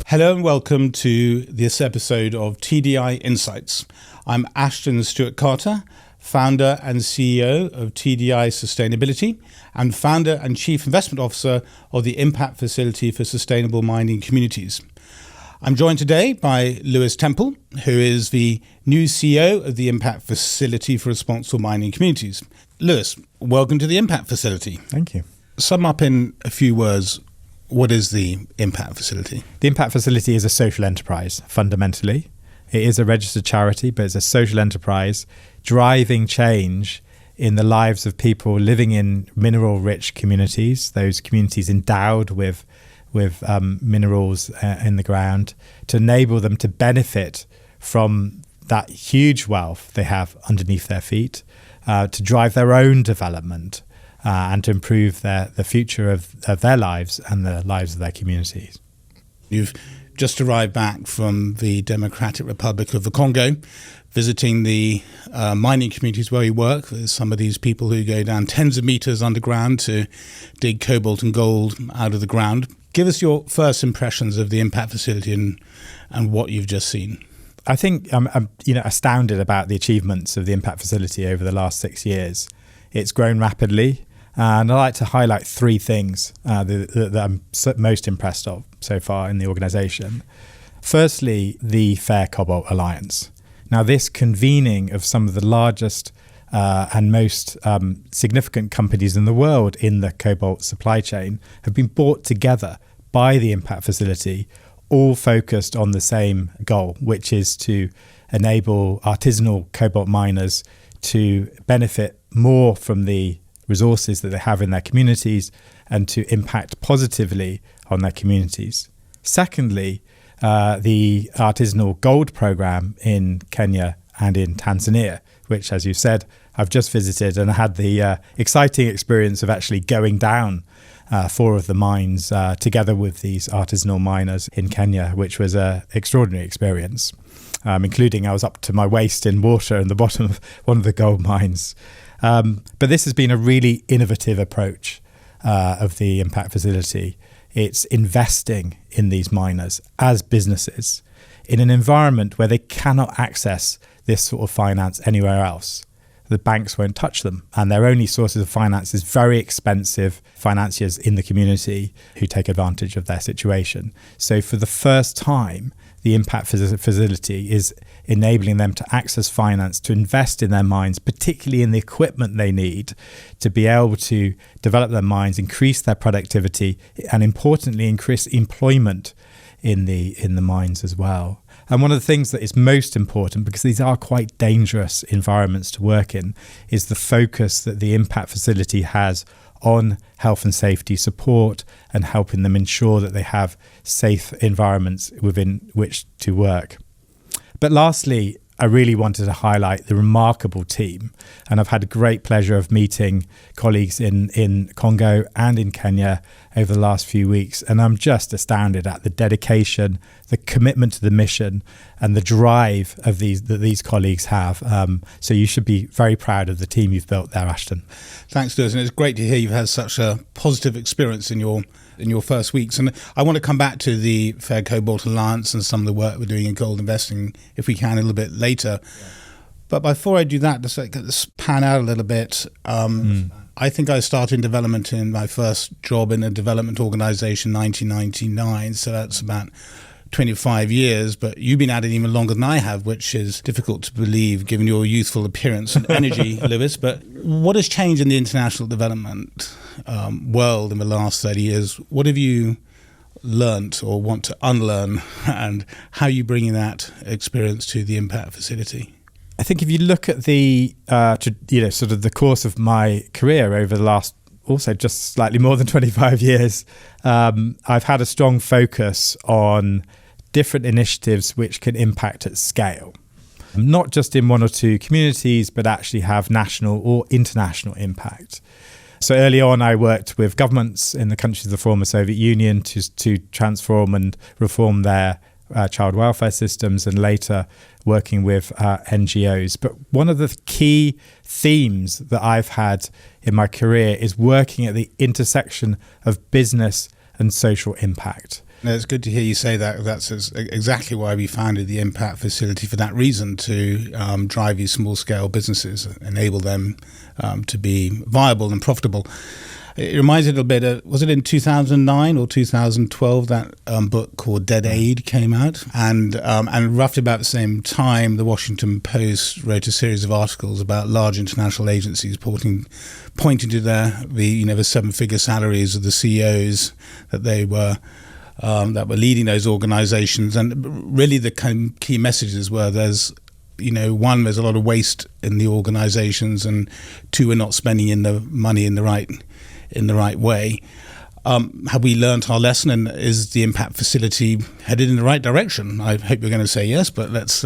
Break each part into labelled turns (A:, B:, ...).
A: Hello and welcome to this episode of TDI Insights. I'm Ashton Stewart Carter, founder and CEO of TDI Sustainability and founder and chief investment officer of the Impact Facility for Sustainable Mining Communities. I'm joined today by Lewis Temple, who is the new CEO of the Impact Facility for Responsible Mining Communities. Lewis, welcome to the Impact Facility.
B: Thank you.
A: Sum up in a few words, what is the Impact Facility?
B: The Impact Facility is a social enterprise, fundamentally. It is a registered charity, but it's a social enterprise driving change in the lives of people living in mineral-rich communities, those communities endowed with minerals in the ground, to enable them to benefit from that huge wealth they have underneath their feet, to drive their own development, and to improve the future of their lives and the lives of their communities.
A: You've just arrived back from the Democratic Republic of the Congo, visiting the mining communities where you work. There's some of these people who go down tens of meters underground to dig cobalt and gold out of the ground. Give us your first impressions of the Impact Facility and what you've just seen.
B: I think I'm astounded about the achievements of the Impact Facility over the last 6 years. It's grown rapidly. And I'd like to highlight three things that I'm most impressed of so far in the organisation. Firstly, the Fair Cobalt Alliance. Now, this convening of some of the largest and most significant companies in the world in the cobalt supply chain have been brought together by the Impact Facility, all focused on the same goal, which is to enable artisanal cobalt miners to benefit more from the resources that they have in their communities and to impact positively on their communities. Secondly, the Artisanal Gold Program in Kenya and in Tanzania, which, as you said, I've just visited and had the exciting experience of actually going down 4 of the mines together with these artisanal miners in Kenya, which was an extraordinary experience, including I was up to my waist in water in the bottom of one of the gold mines. But this has been a really innovative approach of the Impact Facility. It's investing in these miners as businesses in an environment where they cannot access this sort of finance anywhere else. The banks won't touch them, and their only sources of finance is very expensive financiers in the community who take advantage of their situation. So for the first time, the Impact Facility is enabling them to access finance, to invest in their mines, particularly in the equipment they need to be able to develop their mines, increase their productivity, and importantly, increase employment in the mines as well. And one of the things that is most important, because these are quite dangerous environments to work in, is the focus that the Impact Facility has on health and safety support and helping them ensure that they have safe environments within which to work. But lastly, I really wanted to highlight the remarkable team. And I've had a great pleasure of meeting colleagues in Congo and in Kenya over the last few weeks. And I'm just astounded at the dedication, the commitment to the mission and the drive of that these colleagues have. So you should be very proud of the team you've built there, Ashton.
A: Thanks, Lewis. And it's great to hear you've had such a positive experience in your first weeks. And I want to come back to the Fair Cobalt Alliance and some of the work we're doing in gold investing, if we can, a little bit later. Yeah. But before I do that, let's pan out a little bit. I think I started in development in my first job in a development organization in 1999. So that's about 25 years, but you've been at it even longer than I have, which is difficult to believe given your youthful appearance and energy, Lewis. But what has changed in the international development world in the last 30 years? What have you learnt or want to unlearn, and how are you bringing that experience to the Impact Facility?
B: I think if you look at the sort of the course of my career over the last also just slightly more than 25 years, I've had a strong focus on different initiatives which can impact at scale, not just in one or two communities, but actually have national or international impact. So early on, I worked with governments in the countries of the former Soviet Union to transform and reform their child welfare systems, and later working with NGOs. But one of the key themes that I've had in my career is working at the intersection of business and social impact.
A: No, it's good to hear you say that. That's exactly why we founded the Impact Facility, for that reason, to drive these small-scale businesses, enable them to be viable and profitable. It reminds me a little bit, was it in 2009 or 2012 that book called Dead Aid came out? And roughly about the same time, the Washington Post wrote a series of articles about large international agencies pointing to the seven-figure salaries of the CEOs that they were that were leading those organizations. And really the key messages were there's one, there's a lot of waste in the organizations, and two, we're not spending the money in the right way. Have we learned our lesson, and is the Impact Facility headed in the right direction? I hope you're going to say yes, but let's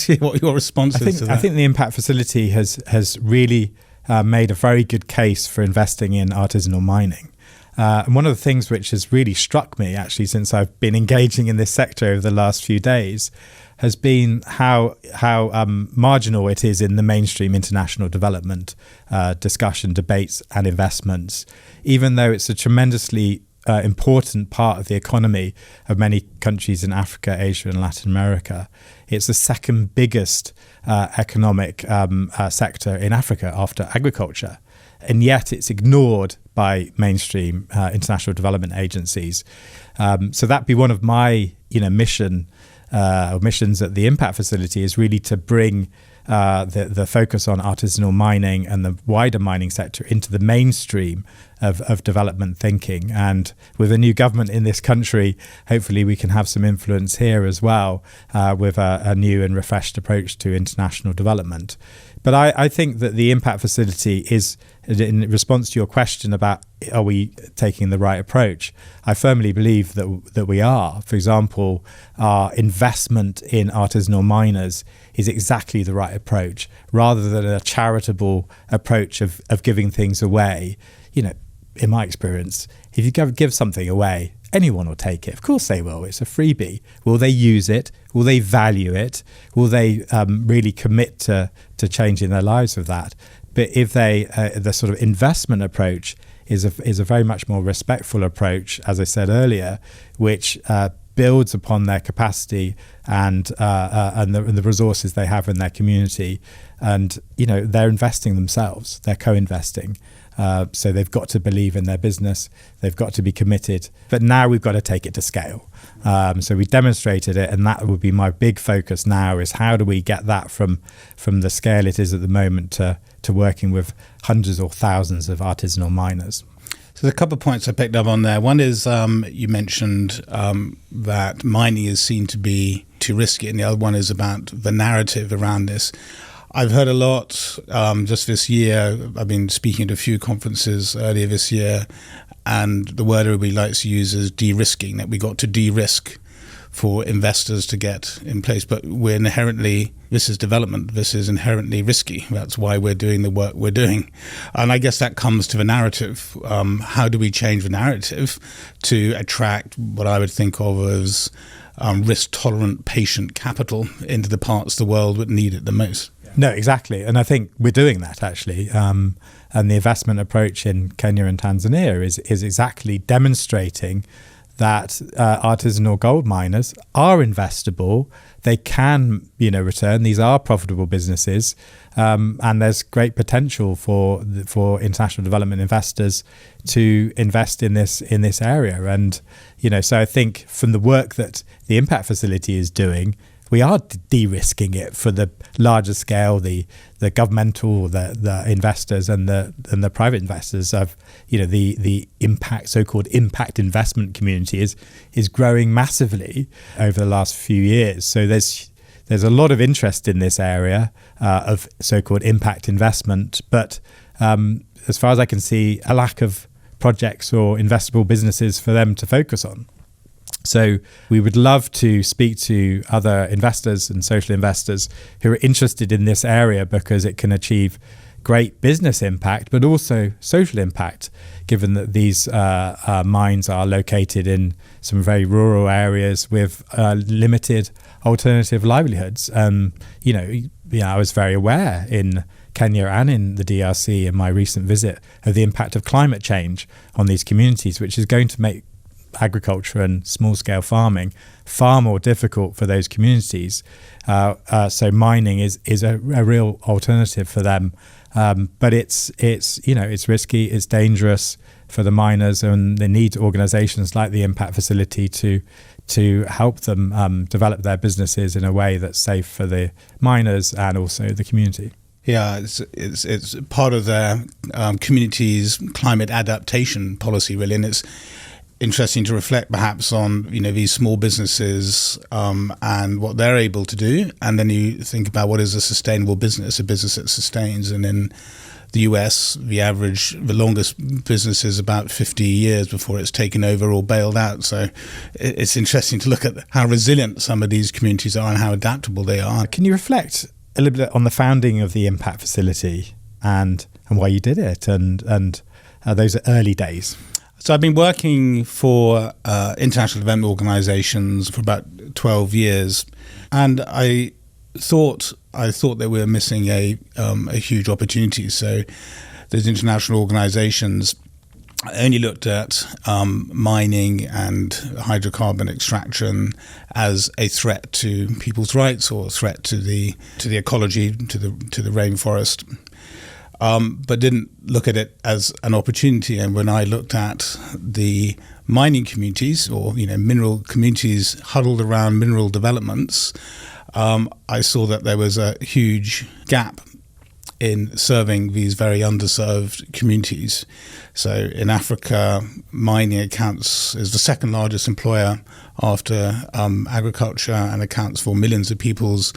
A: hear what your response is to that.
B: I think the Impact Facility has really made a very good case for investing in artisanal mining. And one of the things which has really struck me, actually, since I've been engaging in this sector over the last few days, has been how marginal it is in the mainstream international development discussion, debates and investments, even though it's a tremendously important part of the economy of many countries in Africa, Asia and Latin America. It's the second biggest economic sector in Africa after agriculture. And yet it's ignored by mainstream international development agencies. So that'd be one of my missions at the Impact Facility, is really to bring the focus on artisanal mining and the wider mining sector into the mainstream of development thinking. And with a new government in this country, hopefully we can have some influence here as well with a new and refreshed approach to international development. But I think that the Impact Facility is, in response to your question about are we taking the right approach, I firmly believe that we are. For example, our investment in artisanal miners is exactly the right approach, rather than a charitable approach of giving things away. In my experience, if you give something away, anyone will take it. Of course they will. It's a freebie. Will they use it? Will they value it? Will they really commit to changing their lives with that? But if the sort of investment approach is a very much more respectful approach, as I said earlier, which builds upon their capacity and the resources they have in their community, and they're investing themselves. They're co-investing. So they've got to believe in their business. They've got to be committed. But now we've got to take it to scale. So we demonstrated it, and that would be my big focus now, is how do we get that from the scale it is at the moment to working with hundreds or thousands of artisanal miners.
A: So there's a couple of points I picked up on there. One is you mentioned that mining is seen to be too risky, and the other one is about the narrative around this. I've heard a lot just this year. I've been speaking at a few conferences earlier this year, and the word everybody likes to use is de-risking, that we got to de-risk for investors to get in place. But this is development, this is inherently risky. That's why we're doing the work we're doing. And I guess that comes to the narrative. How do we change the narrative to attract what I would think of as risk-tolerant, patient capital into the parts of the world that need it the most?
B: No, exactly. And I think we're doing that, actually. And the investment approach in Kenya and Tanzania is exactly demonstrating that artisanal gold miners are investable. They can, return. These are profitable businesses, and there's great potential for international development investors to invest in this area. And so I think from the work that the Impact Facility is doing, we are de-risking it for the larger scale, the governmental, the investors and the private investors of, the impact, so-called impact investment community is growing massively over the last few years. So there's a lot of interest in this area of so-called impact investment, but as far as I can see, a lack of projects or investable businesses for them to focus on. So we would love to speak to other investors and social investors who are interested in this area, because it can achieve great business impact, but also social impact, given that these mines are located in some very rural areas with limited alternative livelihoods. I was very aware in Kenya and in the DRC in my recent visit of the impact of climate change on these communities, which is going to make agriculture and small-scale farming, far more difficult for those communities. So mining is a real alternative for them. But it's risky, it's dangerous for the miners, and they need organisations like the Impact Facility to help them develop their businesses in a way that's safe for the miners and also the community.
A: Yeah, it's part of their community's climate adaptation policy, really, and it's interesting to reflect perhaps on these small businesses and what they're able to do, and then you think about what is a sustainable business, a business that sustains. And in the US, the longest business is about 50 years before it's taken over or bailed out. So it's interesting to look at how resilient some of these communities are and how adaptable they are.
B: Can you reflect a little bit on the founding of the Impact Facility and why you did it and those early days?
A: So I've been working for international development organisations for about 12 years, and I thought that we were missing a huge opportunity. So those international organisations only looked at mining and hydrocarbon extraction as a threat to people's rights or a threat to the ecology, to the rainforest. But didn't look at it as an opportunity. And when I looked at the mining communities or mineral communities huddled around mineral developments, I saw that there was a huge gap in serving these very underserved communities. So in Africa, mining is the second largest employer after agriculture and accounts for millions of people's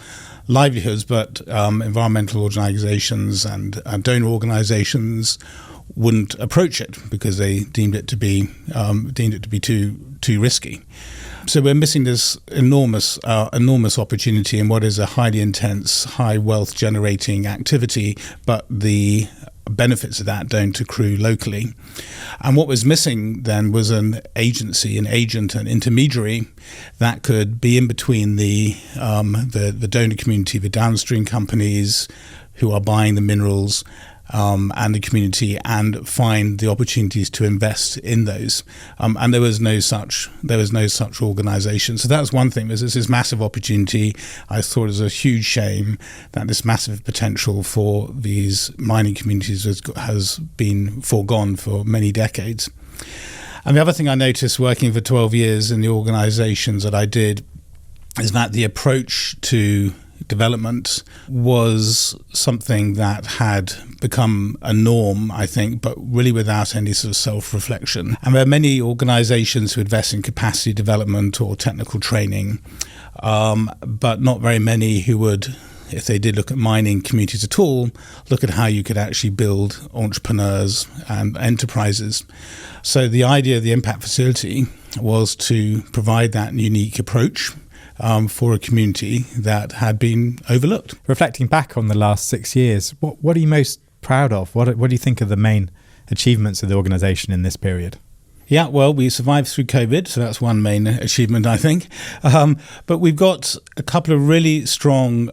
A: livelihoods, but environmental organizations and donor organizations wouldn't approach it because they deemed it to be too risky. So we're missing this enormous opportunity in what is a highly intense, high wealth generating activity, but the benefits of that don't accrue locally. And what was missing then was an agency, an agent, an intermediary that could be in between the donor community, the downstream companies who are buying the minerals, and the community, and find the opportunities to invest in those. And there was no such organisation. So that was one thing. There's this massive opportunity. I thought it was a huge shame that this massive potential for these mining communities has been foregone for many decades. And the other thing I noticed working for 12 years in the organisations that I did is that the approach to development was something that had become a norm, I think, but really without any sort of self-reflection. And there are many organizations who invest in capacity development or technical training, but not very many who would, if they did look at mining communities at all, look at how you could actually build entrepreneurs and enterprises. So the idea of the Impact Facility was to provide that unique approach for a community that had been overlooked.
B: Reflecting back on the last 6 years, what are you most proud of? What do you think are the main achievements of the organisation in this period?
A: Yeah, well, we survived through COVID, so that's one main achievement, I think. But we've got a couple of really strong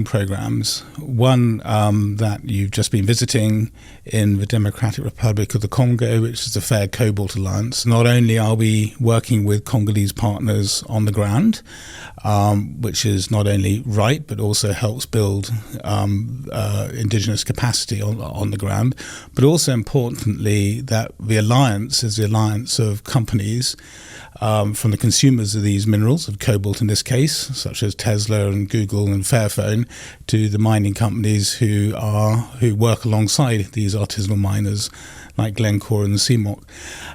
A: programs. One that you've just been visiting in the Democratic Republic of the Congo, which is the Fair Cobalt Alliance. Not only are we working with Congolese partners on the ground, which is not only right, but also helps build indigenous capacity on the ground, but also importantly that the alliance is the alliance of companies from the consumers of these minerals, of cobalt in this case, such as Tesla and Google and Fairphone, to the mining companies who work alongside these artisanal miners like Glencore and CMOC.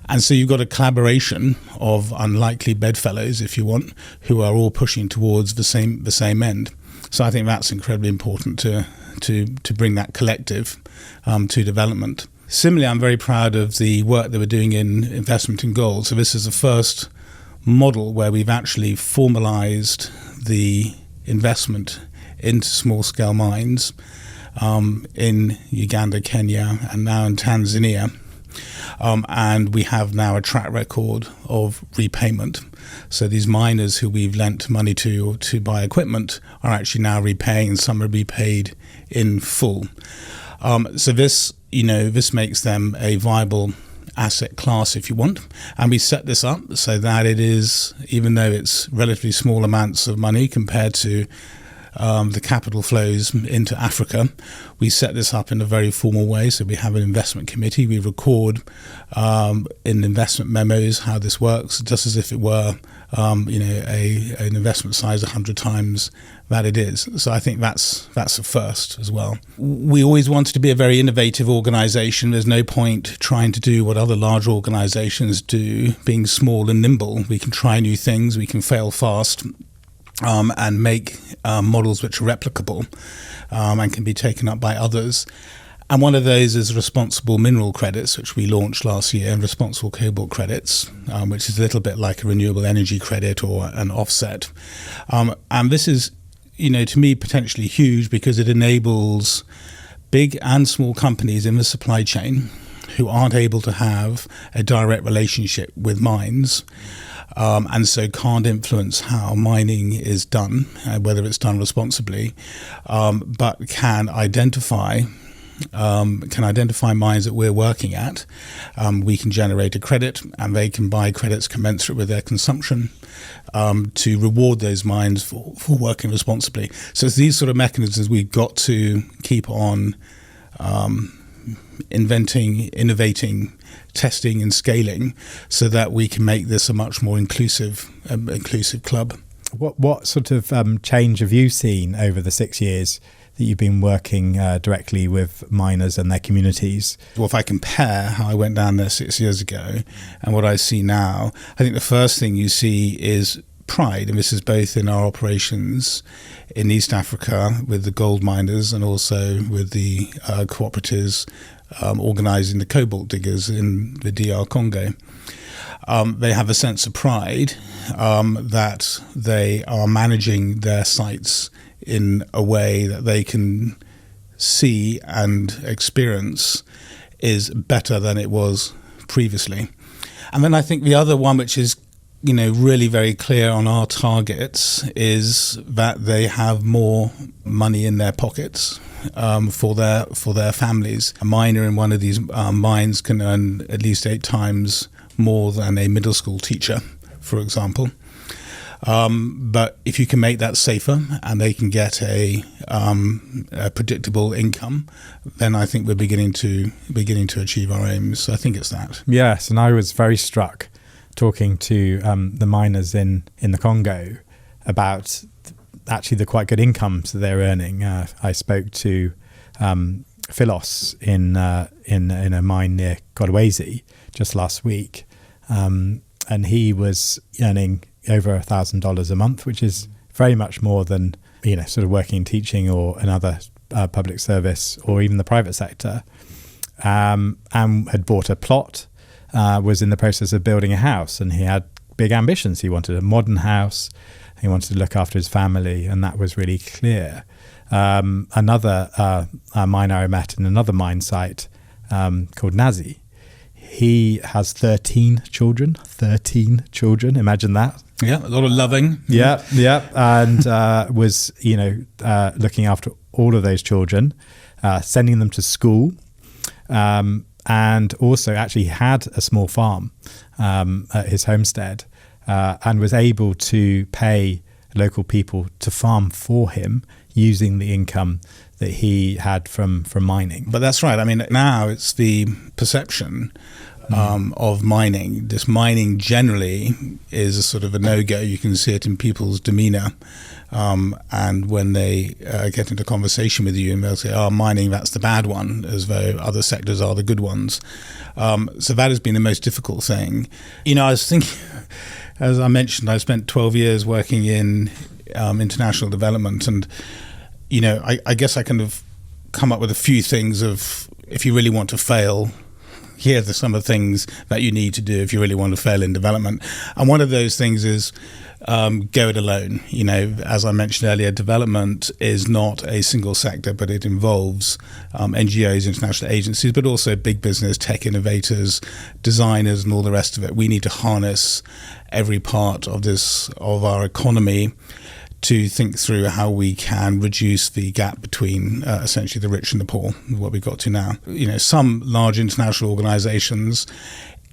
A: And so you've got a collaboration of unlikely bedfellows, if you want, who are all pushing towards the same end. So I think that's incredibly important to bring that collective to development. Similarly, I'm very proud of the work that we're doing in investment in gold. So this is the first model where we've actually formalized the investment into small-scale mines in Uganda, Kenya, and now in Tanzania. And we have now a track record of repayment. So these miners who we've lent money to buy equipment are actually now repaying, and some are repaid in full. So this makes them a viable asset class, if you want. And we set this up so that it is, even though it's relatively small amounts of money compared to the capital flows into Africa, we set this up in a very formal way. So we have an investment committee. We record in investment memos how this works, just as if it were, an investment size 100 times that it is. So I think that's a first as well. We always wanted to be a very innovative organization. There's no point trying to do what other large organizations do, being small and nimble. We can try new things. We can fail fast. And make models which are replicable and can be taken up by others. And one of those is responsible mineral credits, which we launched last year, and responsible cobalt credits, which is a little bit like a renewable energy credit or an offset. And this is, to me, potentially huge because it enables big and small companies in the supply chain who aren't able to have a direct relationship with mines, and so can't influence how mining is done, whether it's done responsibly, but can identify mines that we're working at. We can generate a credit, and they can buy credits commensurate with their consumption to reward those mines for working responsibly. So it's these sort of mechanisms we've got to keep on inventing, innovating, testing and scaling so that we can make this a much more inclusive club.
B: What sort of change have you seen over the 6 years that you've been working directly with miners and their communities?
A: Well, if I compare how I went down there 6 years ago and what I see now, I think the first thing you see is pride, and this is both in our operations in East Africa with the gold miners and also with the cooperatives organising the cobalt diggers in the DR Congo. They have a sense of pride that they are managing their sites in a way that they can see and experience is better than it was previously. And then I think the other one, which is really very clear on our targets, is that they have more money in their pockets for their families. A miner in one of these mines can earn at least 8 times more than a middle school teacher, for example. But if you can make that safer and they can get a predictable income, then I think we're beginning to achieve our aims. So I think it's that.
B: Yes, and I was very struck talking to the miners in the Congo about actually the quite good incomes that they're earning. I spoke to Philos in a mine near Kolwezi just last week, and he was earning over $1,000 a month, which is very much more than sort of working in teaching or another public service or even the private sector, and had bought a plot. Was in the process of building a house, and he had big ambitions. He wanted a modern house. He wanted to look after his family, and that was really clear. Another miner I met in another mine site called Nazi, he has 13 children. 13 children, imagine that.
A: Yeah, a lot of loving.
B: Yeah, and was looking after all of those children, sending them to school. And also actually had a small farm at his homestead, and was able to pay local people to farm for him using the income that he had from mining.
A: But that's right. I mean, now it's the perception of mining. This mining generally is a sort of a no-go. You can see it in people's demeanour. And when they get into conversation with you, and they'll say, mining, that's the bad one, as though other sectors are the good ones. So that has been the most difficult thing. I was thinking, as I mentioned, I spent 12 years working in international development, and I guess I kind of come up with a few things of, if you really want to fail, here are some of the things that you need to do if you really want to fail in development. And one of those things is go it alone. As I mentioned earlier, development is not a single sector, but it involves NGOs, international agencies, but also big business, tech innovators, designers, and all the rest of it. We need to harness every part of our economy to think through how we can reduce the gap between essentially the rich and the poor, what we've got to now. Some large international organizations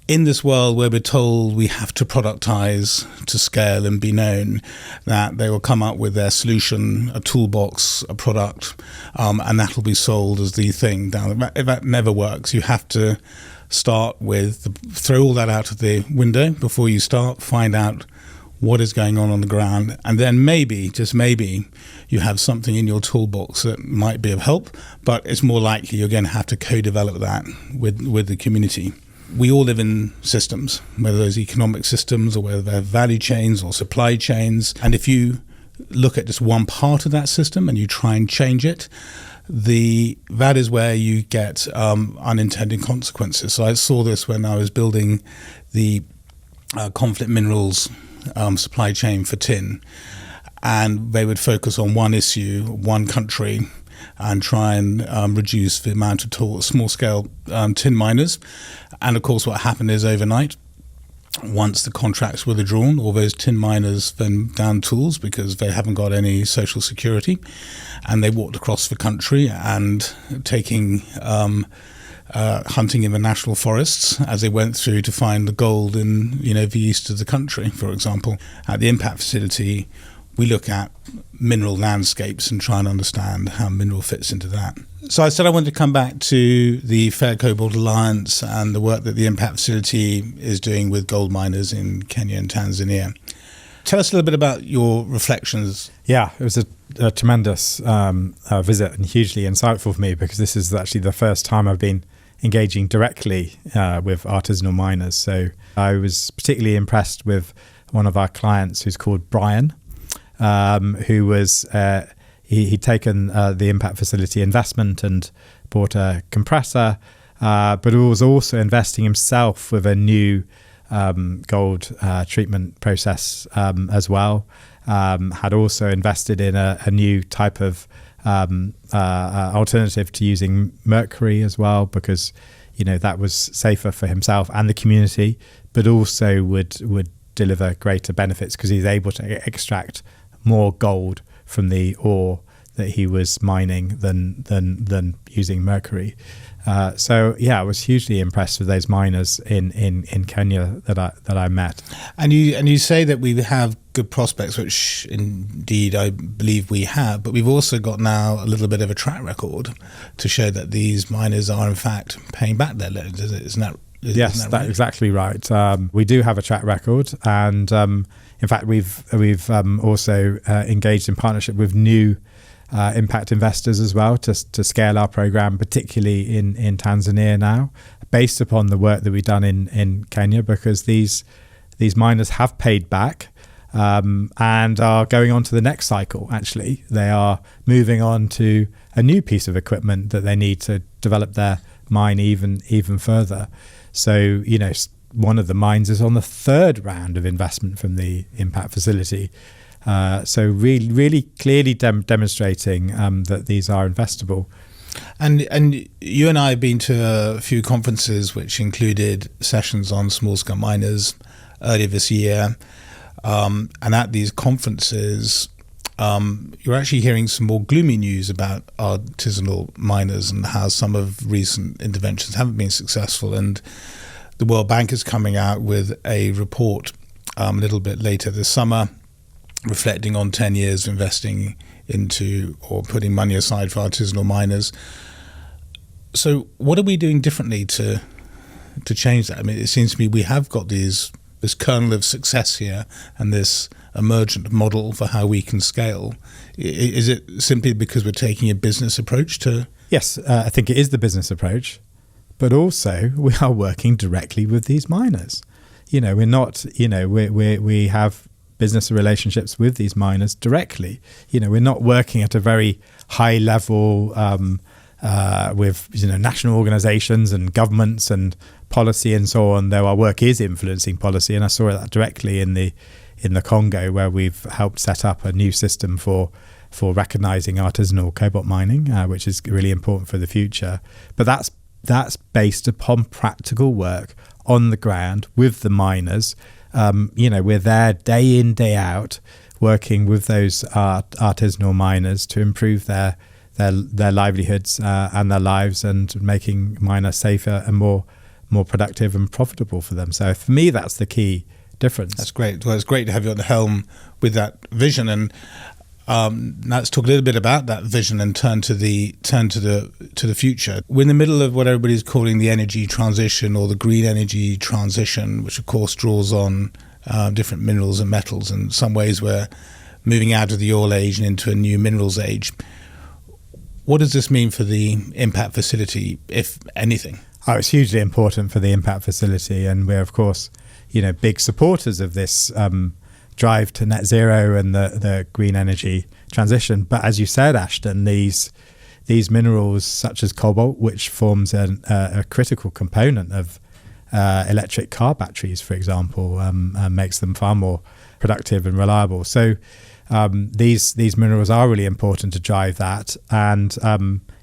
A: in this world where we're told we have to productize to scale and be known, that they will come up with their solution, a toolbox, a product, and that will be sold as the thing. Now, that never works. You have to start with, throw all that out of the window before you start, find out what is going on the ground, and then maybe, just maybe, you have something in your toolbox that might be of help, but it's more likely you're going to have to co-develop that with the community. We all live in systems, whether those economic systems or whether they're value chains or supply chains. And if you look at just one part of that system and you try and change it, that is where you get unintended consequences. So I saw this when I was building the conflict minerals supply chain for tin. And they would focus on one issue, one country, and try and reduce the amount of small-scale tin miners. And of course, what happened is overnight, once the contracts were withdrawn, all those tin miners then down tools because they haven't got any social security, and they walked across the country and taking hunting in the national forests as they went through to find the gold in the east of the country, for example. At the Impact Facility, we look at mineral landscapes and try and understand how mineral fits into that. So I said I wanted to come back to the Fair Cobalt Alliance and the work that the Impact Facility is doing with gold miners in Kenya and Tanzania. Tell us a little bit about your reflections.
B: Yeah, it was a tremendous visit and hugely insightful for me, because this is actually the first time I've been engaging directly with artisanal miners. So I was particularly impressed with one of our clients who's called Brian, who was he'd taken the Impact Facility investment and bought a compressor, but was also investing himself with a new gold treatment process as well. Had also invested in a new type of alternative to using mercury as well, because that was safer for himself and the community, but also would deliver greater benefits because he's able to extract more gold from the ore that he was mining than using mercury. So I was hugely impressed with those miners in Kenya that I met.
A: And you say that we have good prospects, which indeed I believe we have, but we've also got now a little bit of a track record to show that these miners are in fact paying back their loans. Isn't that right?
B: Yes, that's exactly right. We do have a track record, and in fact, we've also engaged in partnership with new impact investors as well to scale our program, particularly in Tanzania now, based upon the work that we've done in Kenya, because these miners have paid back and are going on to the next cycle. Actually, they are moving on to a new piece of equipment that they need to develop their mine even further. So, one of the mines is on the third round of investment from the Impact Facility. So really clearly demonstrating that these are investable.
A: And you and I have been to a few conferences which included sessions on small-scale miners earlier this year. And at these conferences, you're actually hearing some more gloomy news about artisanal miners and how some of recent interventions haven't been successful. And the World Bank is coming out with a report a little bit later this summer, reflecting on 10 years of investing into or putting money aside for artisanal miners. So what are we doing differently to change that? I mean, it seems to me we have got this kernel of success here and this emergent model for how we can scale. Is it simply because we're taking a business approach to?
B: Yes, I think it is the business approach, but also we are working directly with these miners. We're not, we have business relationships with these miners directly. We're not working at a very high level with national organizations and governments and policy and so on, though our work is influencing policy. And I saw that directly in the Congo, where we've helped set up a new system for recognizing artisanal cobalt mining, which is really important for the future. But that's based upon practical work on the ground with the miners. We're there day in, day out. working with those artisanal miners to improve their livelihoods and their lives, and making miners safer and more productive and profitable for them. So for me, that's the key difference.
A: That's great. Well, it's great to have you at the helm with that vision. And now let's talk a little bit about that vision and turn to the future. We're in the middle of what everybody's calling the energy transition, or the green energy transition, which of course draws on different minerals and metals. In some ways, we're moving out of the oil age and into a new minerals age. What does this mean for the impact facility, if anything?
B: Oh, it's hugely important for the impact facility, and we're of course, big supporters of this drive to net zero and the green energy transition. But as you said, Ashton, these minerals such as cobalt, which forms a critical component of electric car batteries, for example, makes them far more productive and reliable. So these minerals are really important to drive that, and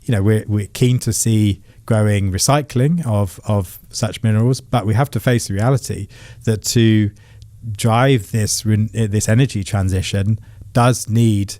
B: we're keen to see growing recycling of such minerals, but we have to face the reality that to drive this energy transition does need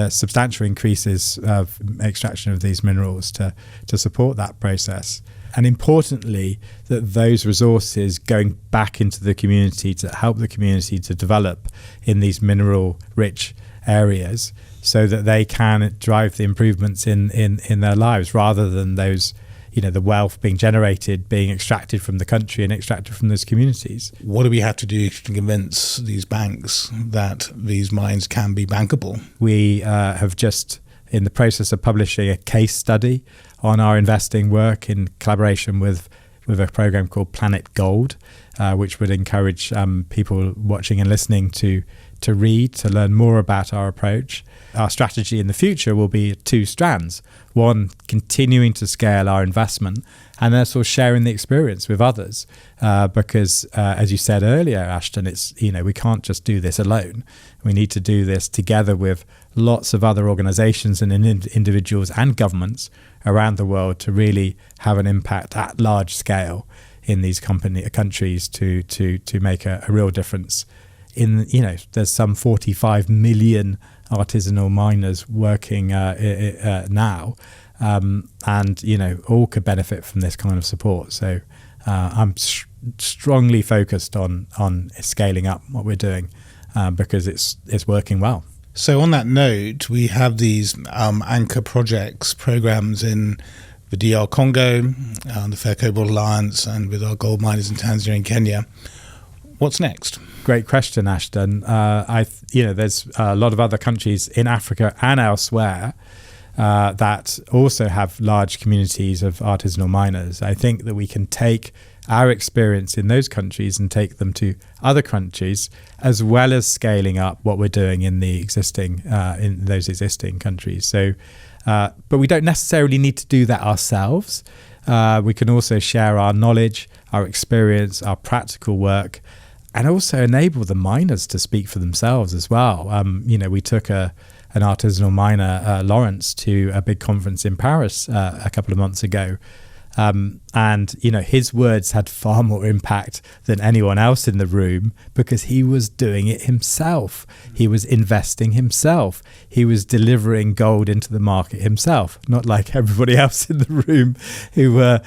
B: substantial increases of extraction of these minerals to support that process. And importantly, that those resources going back into the community to help the community to develop in these mineral-rich areas, so that they can drive the improvements in their lives, rather than those, the wealth being generated, being extracted from the country and extracted from those communities.
A: What do we have to do to convince these banks that these mines can be bankable?
B: We have just in the process of publishing a case study on our investing work in collaboration with a program called Planet Gold, which would encourage people watching and listening to read, to learn more about our approach. Our strategy in the future will be two strands. One, continuing to scale our investment, and then sort of sharing the experience with others. Because as you said earlier, Ashton, it's, we can't just do this alone. We need to do this together with lots of other organizations and individuals and governments around the world to really have an impact at large scale in these countries to make a real difference. There's some 45 million artisanal miners working now, and all could benefit from this kind of support. So I'm strongly focused on scaling up what we're doing because it's working well.
A: So on that note, we have these anchor programs in the DR Congo, the Fair Cobalt Alliance, and with our gold miners in Tanzania and Kenya. What's next?
B: Great question, Ashton. There's a lot of other countries in Africa and elsewhere that also have large communities of artisanal miners. I think that we can take our experience in those countries and take them to other countries, as well as scaling up what we're doing in the existing in those existing countries. So, but we don't necessarily need to do that ourselves. We can also share our knowledge, our experience, our practical work, and also enable the miners to speak for themselves as well. We took an artisanal miner, Lawrence, to a big conference in Paris a couple of months ago. And his words had far more impact than anyone else in the room, because he was doing it himself. He was investing himself. He was delivering gold into the market himself, not like everybody else in the room who were,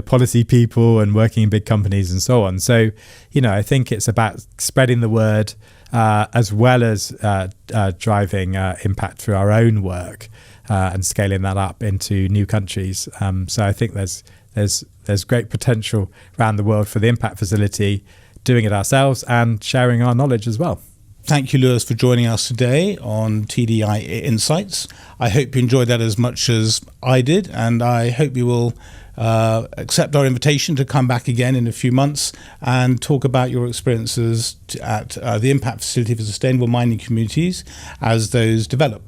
B: policy people and working in big companies and so on. So, I think it's about spreading the word as well as driving impact through our own work and scaling that up into new countries. So I think there's great potential around the world for the impact facility, doing it ourselves and sharing our knowledge as well.
A: Thank you, Lewis, for joining us today on TDI Insights. I hope you enjoyed that as much as I did, and I hope you will accept our invitation to come back again in a few months and talk about your experiences at the Impact Facility for Sustainable Mining Communities as those develop.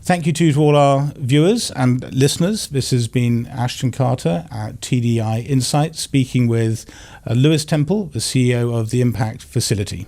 A: Thank you to all our viewers and listeners. This has been Ashton Carter at TDI Insights, speaking with Lewis Temple, the CEO of the Impact Facility.